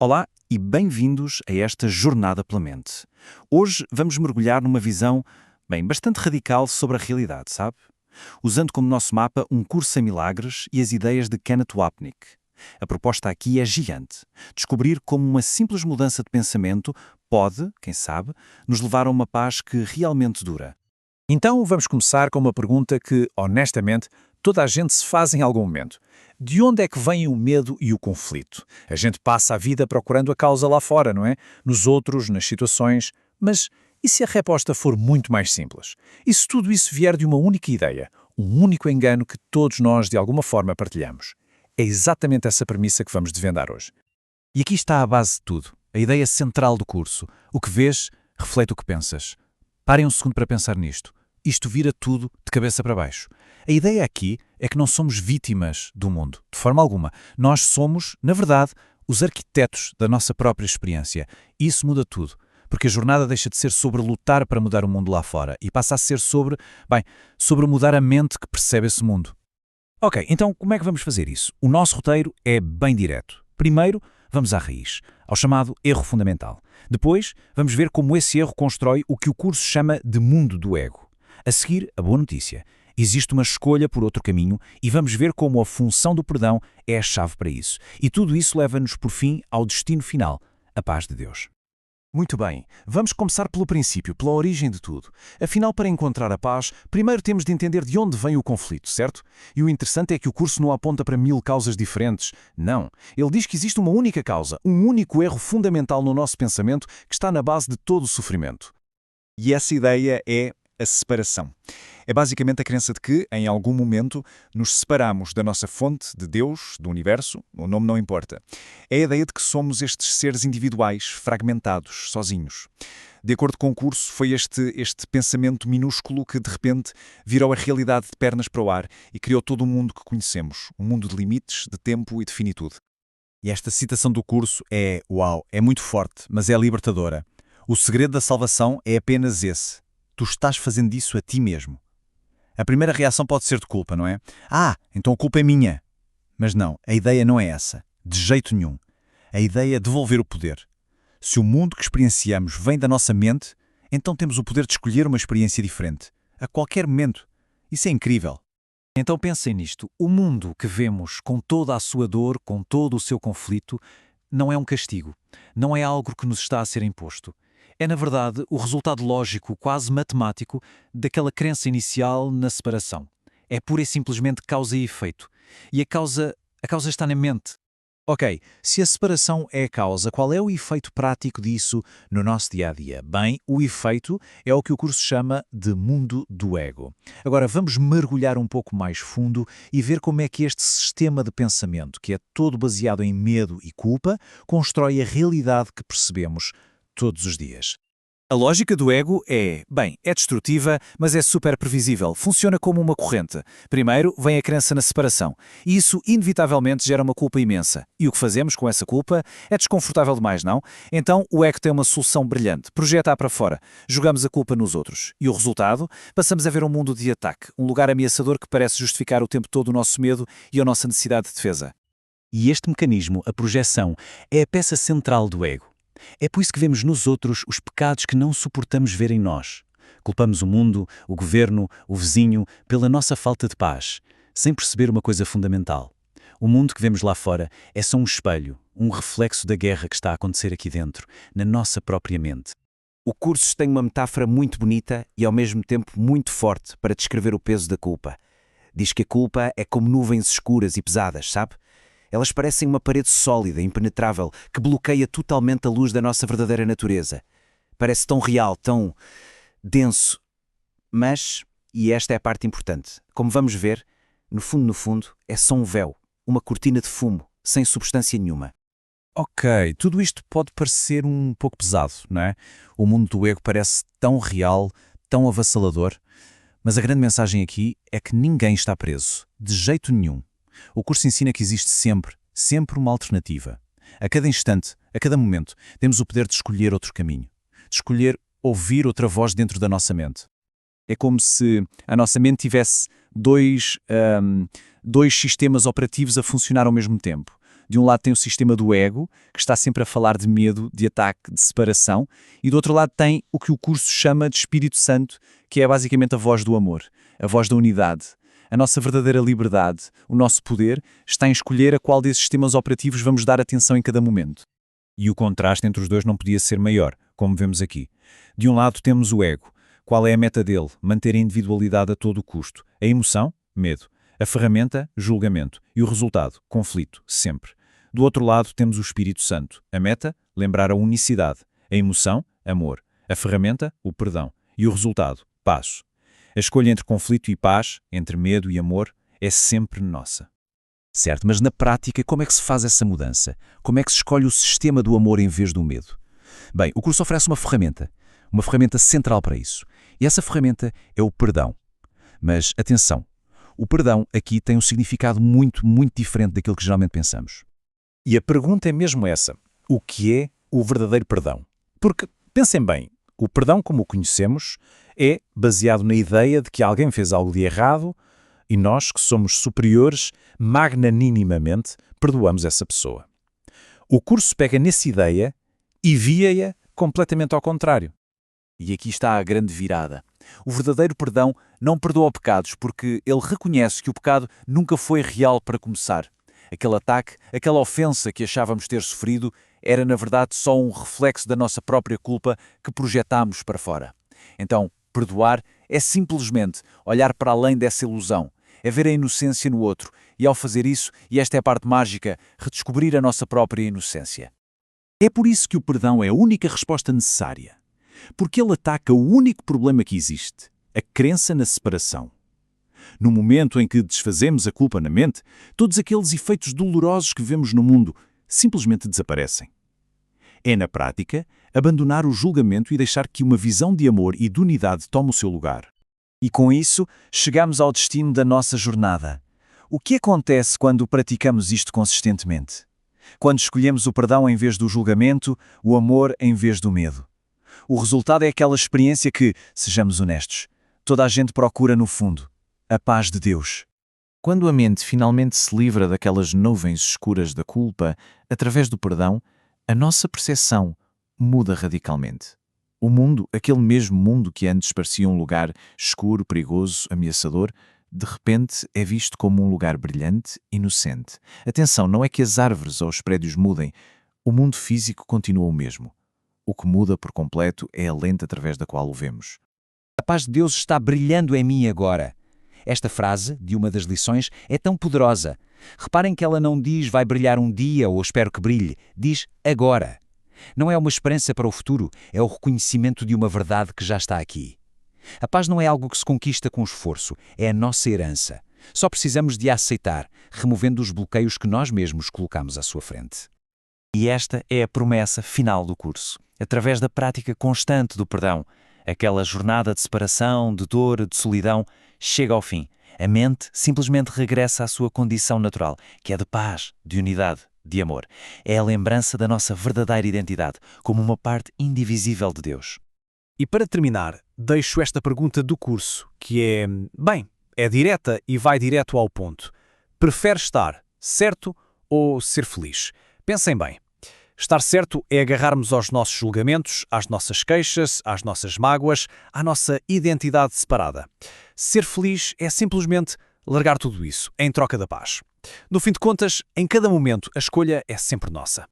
Olá e bem-vindos a esta Jornada pela Mente. Hoje vamos mergulhar numa visão, bastante radical sobre a realidade, sabe? Usando como nosso mapa um curso em milagres e as ideias de Kenneth Wapnick. A proposta aqui é gigante. Descobrir como uma simples mudança de pensamento pode, quem sabe, nos levar a uma paz que realmente dura. Então vamos começar com uma pergunta que, honestamente, toda a gente se faz em algum momento. De onde é que vem o medo e o conflito? A gente passa a vida procurando a causa lá fora, não é? Nos outros, nas situações. Mas e se a resposta for muito mais simples? E se tudo isso vier de uma única ideia? Um único engano que todos nós, de alguma forma, partilhamos? É exatamente essa premissa que vamos desvendar hoje. E aqui está a base de tudo, a ideia central do curso. O que vês, reflete o que pensas. Parem um segundo para pensar nisto. Isto vira tudo de cabeça para baixo. A ideia aqui é que não somos vítimas do mundo, de forma alguma. Nós somos, na verdade, os arquitetos da nossa própria experiência. Isso muda tudo, porque a jornada deixa de ser sobre lutar para mudar o mundo lá fora e passa a ser sobre mudar a mente que percebe esse mundo. Ok, então como é que vamos fazer isso? O nosso roteiro é bem direto. Primeiro, vamos à raiz, ao chamado erro fundamental. Depois, vamos ver como esse erro constrói o que o curso chama de mundo do ego. A seguir, a boa notícia. Existe uma escolha por outro caminho e vamos ver como a função do perdão é a chave para isso. E tudo isso leva-nos, por fim, ao destino final, a paz de Deus. Muito bem, vamos começar pelo princípio, pela origem de tudo. Afinal, para encontrar a paz, primeiro temos de entender de onde vem o conflito, certo? E o interessante é que o curso não aponta para 1000 causas diferentes. Não. Ele diz que existe uma única causa, um único erro fundamental no nosso pensamento que está na base de todo o sofrimento. E essa ideia é a separação. É basicamente a crença de que, em algum momento, nos separamos da nossa fonte, de Deus, do universo, o nome não importa. É a ideia de que somos estes seres individuais, fragmentados, sozinhos. De acordo com o curso, foi este pensamento minúsculo que, de repente, virou a realidade de pernas para o ar e criou todo o mundo que conhecemos, um mundo de limites, de tempo e de finitude. E esta citação do curso é muito forte, mas é libertadora. O segredo da salvação é apenas esse. Tu estás fazendo isso a ti mesmo. A primeira reação pode ser de culpa, não é? Então a culpa é minha. Mas não, a ideia não é essa. De jeito nenhum. A ideia é devolver o poder. Se o mundo que experienciamos vem da nossa mente, então temos o poder de escolher uma experiência diferente. A qualquer momento. Isso é incrível. Então pensem nisto. O mundo que vemos com toda a sua dor, com todo o seu conflito, não é um castigo. Não é algo que nos está a ser imposto. É, na verdade, o resultado lógico, quase matemático, daquela crença inicial na separação. É pura e simplesmente causa e efeito. E a causa está na mente. Ok, se a separação é a causa, qual é o efeito prático disso no nosso dia-a-dia? Bem, o efeito é o que o curso chama de mundo do ego. Agora, vamos mergulhar um pouco mais fundo e ver como é que este sistema de pensamento, que é todo baseado em medo e culpa, constrói a realidade que percebemos todos os dias. A lógica do ego é destrutiva, mas é super previsível. Funciona como uma corrente. Primeiro vem a crença na separação. E isso, inevitavelmente, gera uma culpa imensa. E o que fazemos com essa culpa é desconfortável demais, não? Então, o ego tem uma solução brilhante. Projeta-a para fora. Jogamos a culpa nos outros. E o resultado? Passamos a ver um mundo de ataque. Um lugar ameaçador que parece justificar o tempo todo o nosso medo e a nossa necessidade de defesa. E este mecanismo, a projeção, é a peça central do ego. É por isso que vemos nos outros os pecados que não suportamos ver em nós. Culpamos o mundo, o governo, o vizinho pela nossa falta de paz, sem perceber uma coisa fundamental. O mundo que vemos lá fora é só um espelho, um reflexo da guerra que está a acontecer aqui dentro, na nossa própria mente. O curso tem uma metáfora muito bonita e ao mesmo tempo muito forte para descrever o peso da culpa. Diz que a culpa é como nuvens escuras e pesadas, sabe? Elas parecem uma parede sólida, impenetrável, que bloqueia totalmente a luz da nossa verdadeira natureza. Parece tão real, tão denso. Mas, e esta é a parte importante, como vamos ver, no fundo, é só um véu, uma cortina de fumo, sem substância nenhuma. Ok, tudo isto pode parecer um pouco pesado, não é? O mundo do ego parece tão real, tão avassalador, mas a grande mensagem aqui é que ninguém está preso, de jeito nenhum. O curso ensina que existe sempre uma alternativa. A cada instante, a cada momento, temos o poder de escolher outro caminho. De escolher ouvir outra voz dentro da nossa mente. É como se a nossa mente tivesse dois sistemas operativos a funcionar ao mesmo tempo. De um lado tem o sistema do ego, que está sempre a falar de medo, de ataque, de separação, e do outro lado tem o que o curso chama de Espírito Santo, que é basicamente a voz do amor, a voz da unidade. A nossa verdadeira liberdade, o nosso poder, está em escolher a qual desses sistemas operativos vamos dar atenção em cada momento. E o contraste entre os dois não podia ser maior, como vemos aqui. De um lado temos o ego. Qual é a meta dele? Manter a individualidade a todo custo. A emoção? Medo. A ferramenta? Julgamento. E o resultado? Conflito, sempre. Do outro lado temos o Espírito Santo. A meta? Lembrar a unicidade. A emoção? Amor. A ferramenta? O perdão. E o resultado? Paz. A escolha entre conflito e paz, entre medo e amor, é sempre nossa. Certo, mas na prática, como é que se faz essa mudança? Como é que se escolhe o sistema do amor em vez do medo? Bem, o curso oferece uma ferramenta central para isso. E essa ferramenta é o perdão. Mas, atenção, o perdão aqui tem um significado muito, muito diferente daquilo que geralmente pensamos. E a pergunta é mesmo essa: o que é o verdadeiro perdão? Porque, pensem bem, o perdão como o conhecemos é baseado na ideia de que alguém fez algo de errado e nós, que somos superiores, magnanimamente, perdoamos essa pessoa. O curso pega nessa ideia e via-a completamente ao contrário. E aqui está a grande virada. O verdadeiro perdão não perdoa pecados porque ele reconhece que o pecado nunca foi real para começar. Aquele ataque, aquela ofensa que achávamos ter sofrido, era na verdade só um reflexo da nossa própria culpa que projetámos para fora. Então, perdoar é simplesmente olhar para além dessa ilusão, é ver a inocência no outro e, ao fazer isso, e esta é a parte mágica, redescobrir a nossa própria inocência. É por isso que o perdão é a única resposta necessária. Porque ele ataca o único problema que existe, a crença na separação. No momento em que desfazemos a culpa na mente, todos aqueles efeitos dolorosos que vemos no mundo simplesmente desaparecem. É, na prática, abandonar o julgamento e deixar que uma visão de amor e de unidade tome o seu lugar. E com isso, chegamos ao destino da nossa jornada. O que acontece quando praticamos isto consistentemente? Quando escolhemos o perdão em vez do julgamento, o amor em vez do medo. O resultado é aquela experiência que, sejamos honestos, toda a gente procura no fundo: a paz de Deus. Quando a mente finalmente se livra daquelas nuvens escuras da culpa, através do perdão, a nossa percepção muda radicalmente. O mundo, aquele mesmo mundo que antes parecia um lugar escuro, perigoso, ameaçador, de repente é visto como um lugar brilhante, inocente. Atenção, não é que as árvores ou os prédios mudem, o mundo físico continua o mesmo. O que muda por completo é a lente através da qual o vemos. A paz de Deus está brilhando em mim agora. Esta frase, de uma das lições, é tão poderosa. Reparem que ela não diz vai brilhar um dia ou espero que brilhe, diz agora. Não é uma esperança para o futuro, é o reconhecimento de uma verdade que já está aqui. A paz não é algo que se conquista com esforço, é a nossa herança. Só precisamos de a aceitar, removendo os bloqueios que nós mesmos colocamos à sua frente. E esta é a promessa final do curso. Através da prática constante do perdão, aquela jornada de separação, de dor, de solidão, chega ao fim. A mente simplesmente regressa à sua condição natural, que é de paz, de unidade, de amor. É a lembrança da nossa verdadeira identidade, como uma parte indivisível de Deus. E para terminar, deixo esta pergunta do curso, que é direta e vai direto ao ponto. Prefere estar certo ou ser feliz? Pensem bem. Estar certo é agarrarmos aos nossos julgamentos, às nossas queixas, às nossas mágoas, à nossa identidade separada. Ser feliz é simplesmente largar tudo isso, em troca da paz. No fim de contas, em cada momento, a escolha é sempre nossa.